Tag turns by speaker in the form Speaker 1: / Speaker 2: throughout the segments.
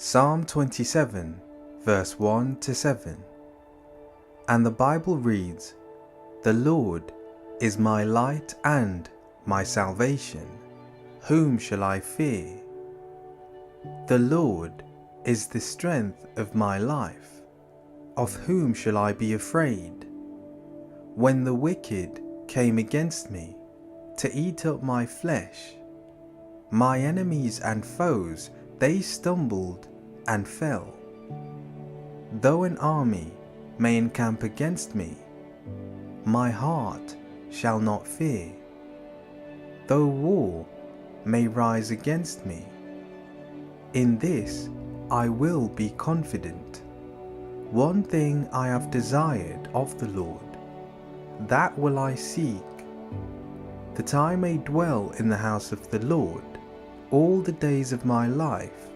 Speaker 1: Psalm 27, verse 1 to 7. And the Bible reads, "The Lord is my light and my salvation. Whom shall I fear? The Lord is the strength of my life. Of whom shall I be afraid? When the wicked came against me to eat up my flesh, my enemies and foes, they stumbled and fell. Though an army may encamp against me, my heart shall not fear. Though war may rise against me, in this I will be confident. One thing I have desired of the Lord, that will I seek, that I may dwell in the house of the Lord all the days of my life,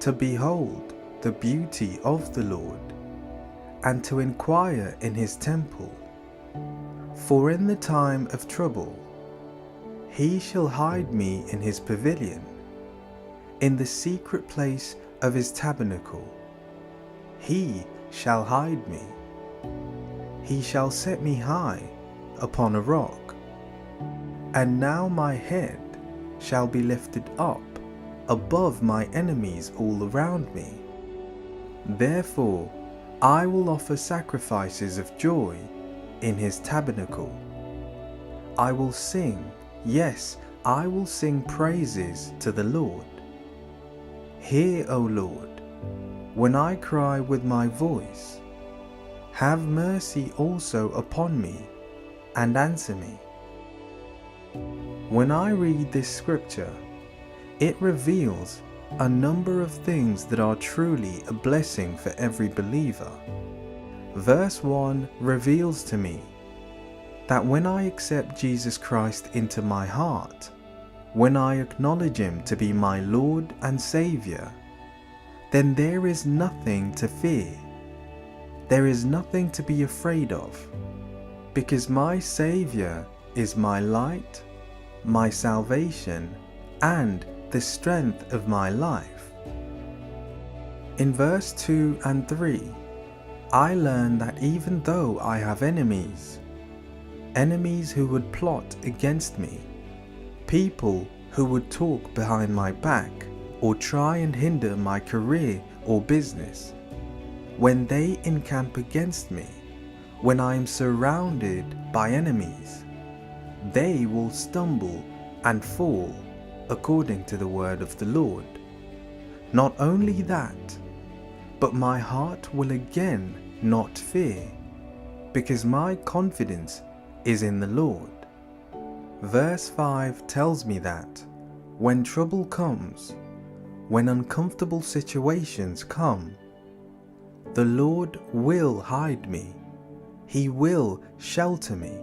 Speaker 1: to behold the beauty of the Lord, and to inquire in his temple. For in the time of trouble he shall hide me in his pavilion, in the secret place of his tabernacle he shall hide me. He shall set me high upon a rock. And now my head shall be lifted up above my enemies all around me. Therefore I will offer sacrifices of joy in his tabernacle. I will sing, yes, I will sing praises to the Lord. Hear, O Lord, when I cry with my voice. Have mercy also upon me, and answer me. When I read this scripture, it reveals a number of things that are truly a blessing for every believer. Verse 1 reveals to me that when I accept Jesus Christ into my heart, when I acknowledge him to be my Lord and Saviour, then there is nothing to fear. There is nothing to be afraid of, because my Saviour is my light, my salvation, and the strength of my life. In verse 2 and 3, I learn that even though I have enemies who would plot against me, people who would talk behind my back or try and hinder my career or business, when they encamp against me, when I am surrounded by enemies, they will stumble and fall according to the word of the Lord. Not only that, but my heart will again not fear, because my confidence is in the Lord. Verse 5 tells me that when trouble comes, when uncomfortable situations come, the Lord will hide me. He will shelter me.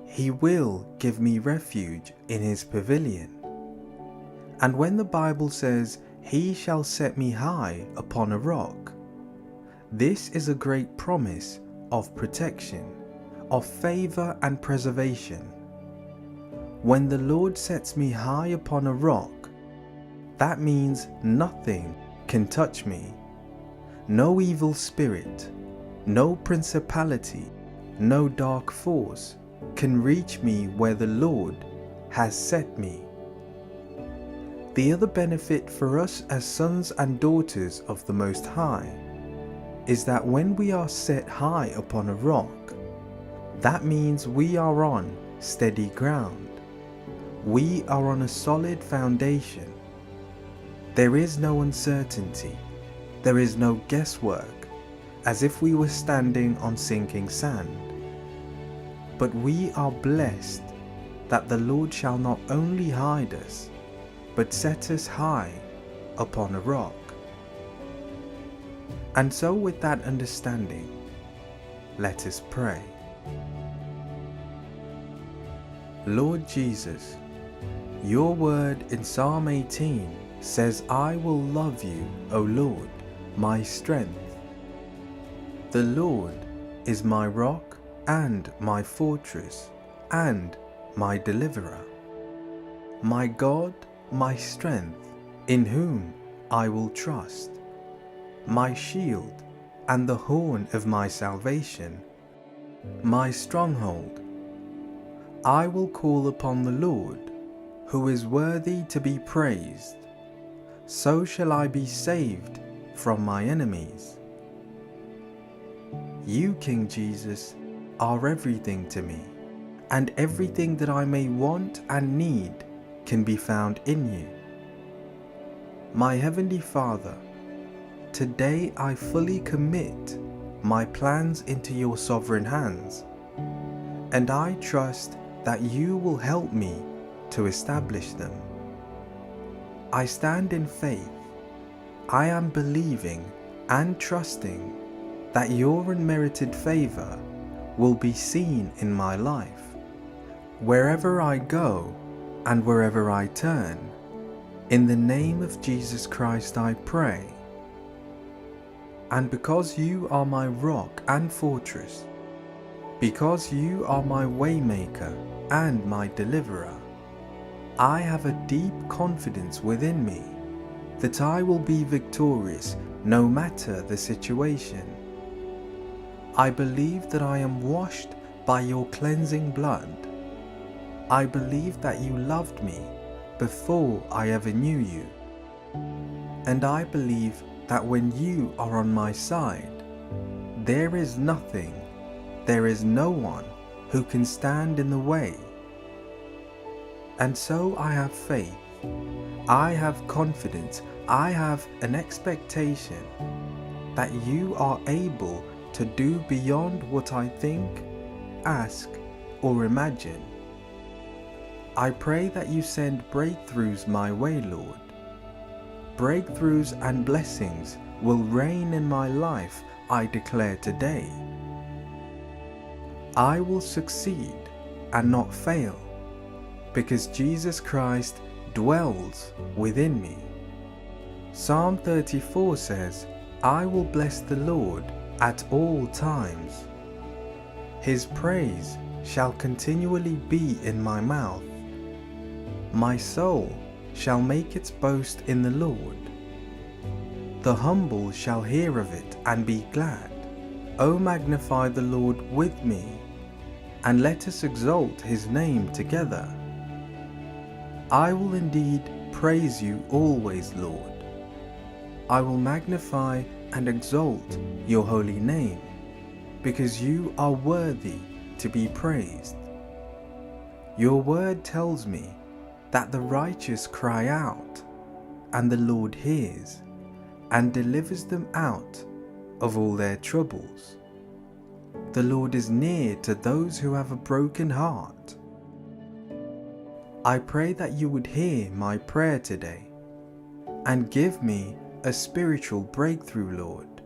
Speaker 1: He will give me refuge in his pavilion. And when the Bible says, "He shall set me high upon a rock," this is a great promise of protection, of favor and preservation. When the Lord sets me high upon a rock, that means nothing can touch me. No evil spirit, no principality, no dark force can reach me where the Lord has set me. The other benefit for us as sons and daughters of the Most High is that when we are set high upon a rock, that means we are on steady ground. We are on a solid foundation. There is no uncertainty. There is no guesswork, as if we were standing on sinking sand. But we are blessed that the Lord shall not only hide us, but set us high upon a rock. And so with that understanding, let us pray. Lord Jesus, your word in Psalm 18 says, "I will love you, O Lord, my strength." The Lord is my rock and my fortress and my deliverer, my God, my strength, in whom I will trust, my shield and the horn of my salvation, my stronghold. I will call upon the Lord, who is worthy to be praised. So shall I be saved from my enemies. You, King Jesus, are everything to me, and everything that I may want and need can be found in you. My Heavenly Father, today I fully commit my plans into your sovereign hands, and I trust that you will help me to establish them. I stand in faith. I am believing and trusting that your unmerited favor will be seen in my life, wherever I go and wherever I turn. In the name of Jesus Christ I pray. And because you are my rock and fortress, because you are my waymaker and my deliverer, I have a deep confidence within me that I will be victorious no matter the situation. I believe that I am washed by your cleansing blood. I believe that you loved me before I ever knew you. And I believe that when you are on my side, there is nothing, there is no one who can stand in the way. And so I have faith, I have confidence, I have an expectation that you are able to do beyond what I think, ask, or imagine. I pray that you send breakthroughs my way, Lord. Breakthroughs and blessings will reign in my life, I declare today. I will succeed and not fail, because Jesus Christ dwells within me. Psalm 34 says, I will bless the Lord at all times. His praise shall continually be in my mouth. My soul shall make its boast in the Lord. The humble shall hear of it and be glad. O magnify the Lord with me, and let us exalt his name together. I will indeed praise you always, Lord. I will magnify and exalt your holy name, because you are worthy to be praised. Your word tells me that the righteous cry out, and the Lord hears, and delivers them out of all their troubles. The Lord is near to those who have a broken heart. I pray that you would hear my prayer today, and give me a spiritual breakthrough, Lord.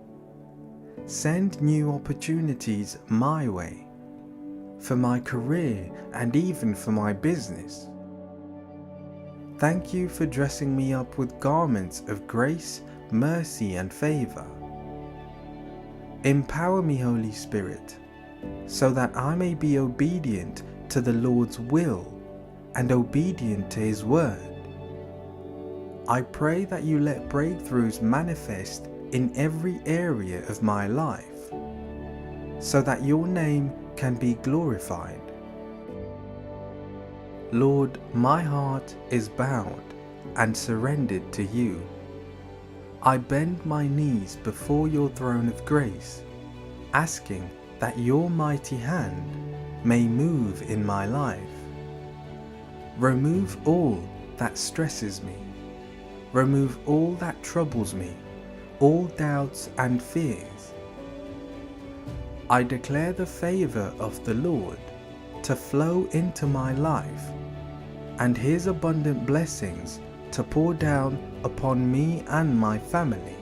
Speaker 1: Send new opportunities my way, for my career and even for my business. Thank you for dressing me up with garments of grace, mercy, and favor. Empower me, Holy Spirit, so that I may be obedient to the Lord's will and obedient to his word. I pray that you let breakthroughs manifest in every area of my life, so that your name can be glorified. Lord, my heart is bowed and surrendered to you. I bend my knees before your throne of grace, asking that your mighty hand may move in my life. Remove all that stresses me. Remove all that troubles me, all doubts and fears. I declare the favor of the Lord to flow into my life, and his abundant blessings to pour down upon me and my family.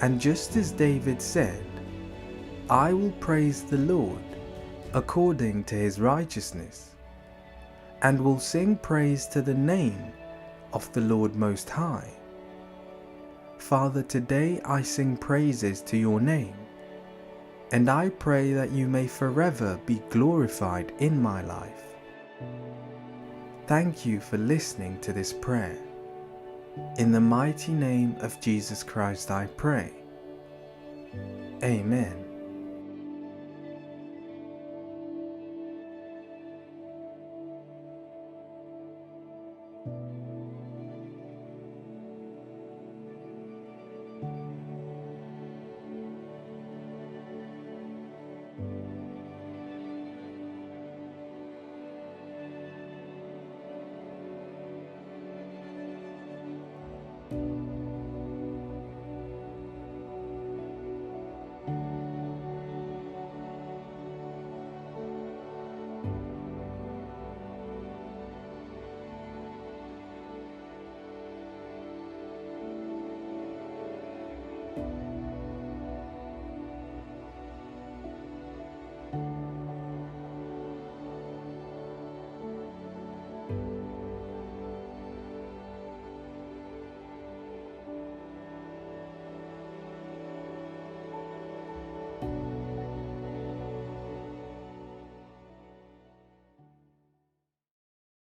Speaker 1: And just as David said, I will praise the Lord according to his righteousness, and will sing praise to the name of the Lord Most High. Father, today I sing praises to your name, and I pray that you may forever be glorified in my life. Thank you for listening to this prayer. In the mighty name of Jesus Christ I pray. Amen.